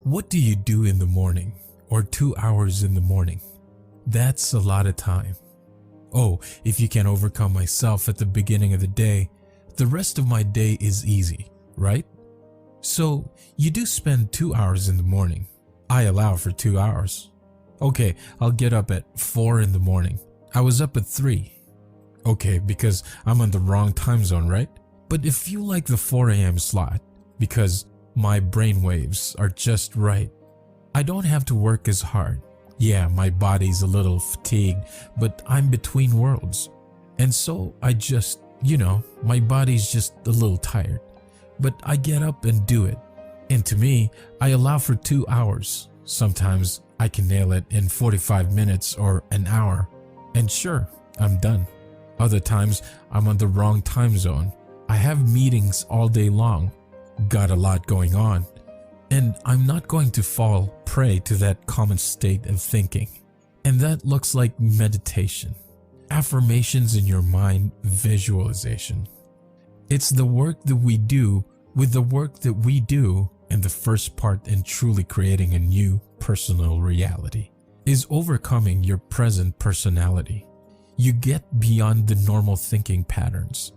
What do you do in the morning or 2 hours in the morning? That's a lot of time. Oh, if you can overcome myself at the beginning of the day, the rest of my day is easy, right? So you do spend 2 hours in the morning. I allow for 2 hours. Okay, I'll get up at 4 in the morning. I was up at 3. Okay, because I'm on the wrong time zone, right? But if you like the 4 a.m. slot, because my brain waves are just right, I don't have to work as hard. Yeah, my body's a little fatigued, but I'm between worlds. And so I just, my body's just a little tired. But I get up and do it. And to me, I allow for 2 hours. Sometimes I can nail it in 45 minutes or an hour. And sure, I'm done. Other times, I'm on the wrong time zone. I have meetings all day long. Got a lot going on. And I'm not going to fall prey to that common state of thinking. And that looks like meditation. Affirmations in your mind, visualization. It's the work that we do with the work that we do, and the first part in truly creating a new personal reality is overcoming your present personality. You get beyond the normal thinking patterns,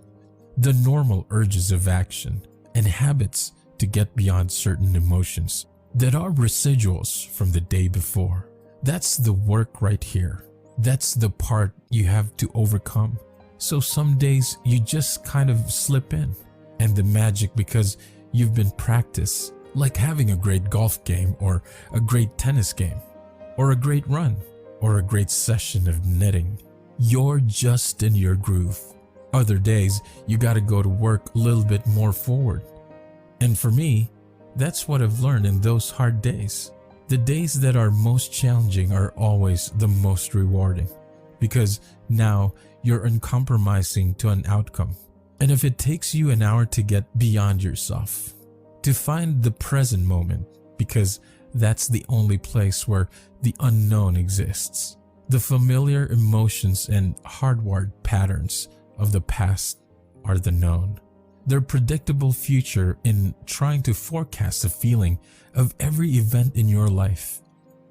the normal urges of action, and habits to get beyond certain emotions that are residuals from the day before. That's the work right here. That's the part you have to overcome. So some days you just kind of slip in, and the magic, because you've been practiced, like having a great golf game or a great tennis game or a great run or a great session of knitting. You're just in your groove. Other days you gotta go to work a little bit more forward. And for me, that's what I've learned in those hard days. The days that are most challenging are always the most rewarding, because now you're uncompromising to an outcome. And if it takes you an hour to get beyond yourself, to find the present moment, because that's the only place where the unknown exists. The familiar emotions and hardwired patterns of the past are the known. Their predictable future in trying to forecast the feeling of every event in your life.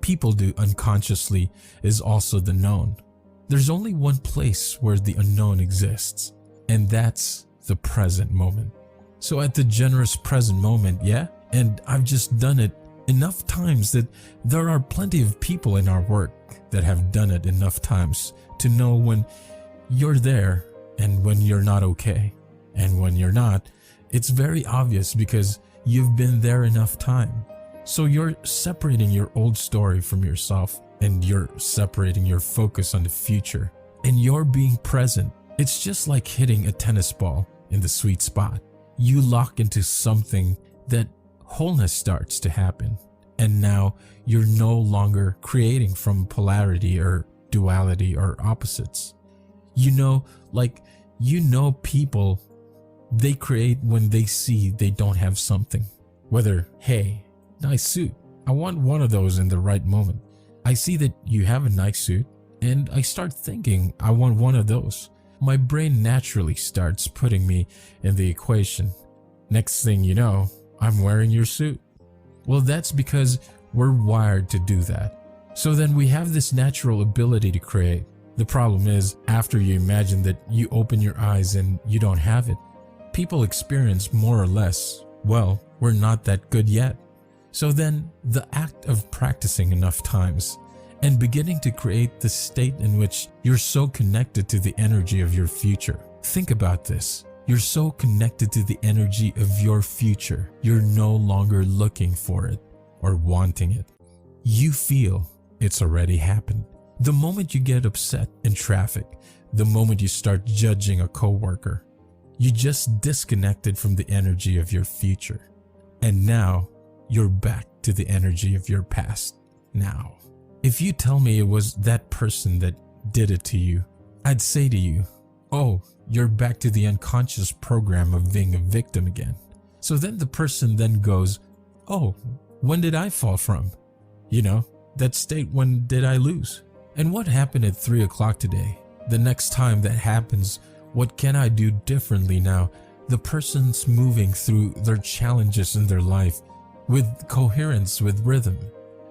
People do unconsciously is also the known. There's only one place where the unknown exists, and that's the present moment. So at the generous present moment, yeah, and I've just done it enough times that there are plenty of people in our work that have done it enough times to know when you're there and when you're not okay. And when you're not, it's very obvious because you've been there enough time. So you're separating your old story from yourself, and you're separating your focus on the future, and you're being present. It's just like hitting a tennis ball in the sweet spot. You lock into something that wholeness starts to happen. And now you're no longer creating from polarity or duality or opposites. People, they create when they see they don't have something. Whether, hey, nice suit, I want one of those in the right moment. I see that you have a nice suit, and I start thinking I want one of those. My brain naturally starts putting me in the equation. Next thing you know, I'm wearing your suit. Well, that's because we're wired to do that. So then we have this natural ability to create. The problem is, after you imagine that you open your eyes and you don't have it, people experience more or less, well, we're not that good yet. So then the act of practicing enough times and beginning to create the state in which you're so connected to the energy of your future. Think about this. You're so connected to the energy of your future, you're no longer looking for it or wanting it. You feel it's already happened. The moment you get upset in traffic, the moment you start judging a coworker, you just disconnected from the energy of your future. And now you're back to the energy of your past now. If you tell me it was that person that did it to you, I'd say to you, oh, you're back to the unconscious program of being a victim again. So then the person then goes, oh, when did I fall from? That state, when did I lose? And what happened at 3 o'clock today? The next time that happens, what can I do differently now? The person's moving through their challenges in their life with coherence, with rhythm.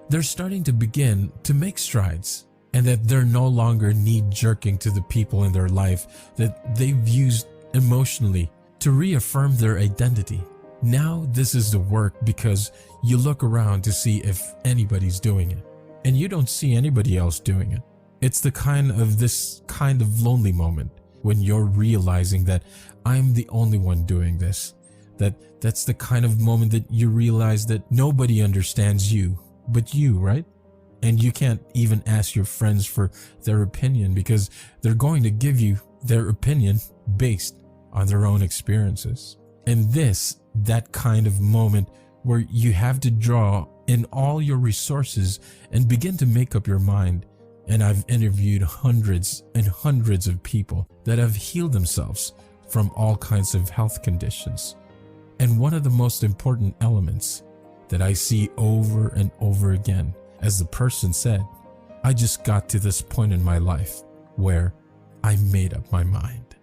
They're starting to begin to make strides, and that they're no longer knee-jerking to the people in their life that they've used emotionally to reaffirm their identity. Now this is the work, because you look around to see if anybody's doing it, and you don't see anybody else doing it. It's this kind of lonely moment when you're realizing that I'm the only one doing this. That's the kind of moment that you realize that nobody understands you but you, right? And you can't even ask your friends for their opinion, because they're going to give you their opinion based on their own experiences. And that kind of moment where you have to draw in all your resources and begin to make up your mind. And I've interviewed hundreds and hundreds of people that have healed themselves from all kinds of health conditions. And one of the most important elements that I see over and over again, as the person said, I just got to this point in my life where I made up my mind.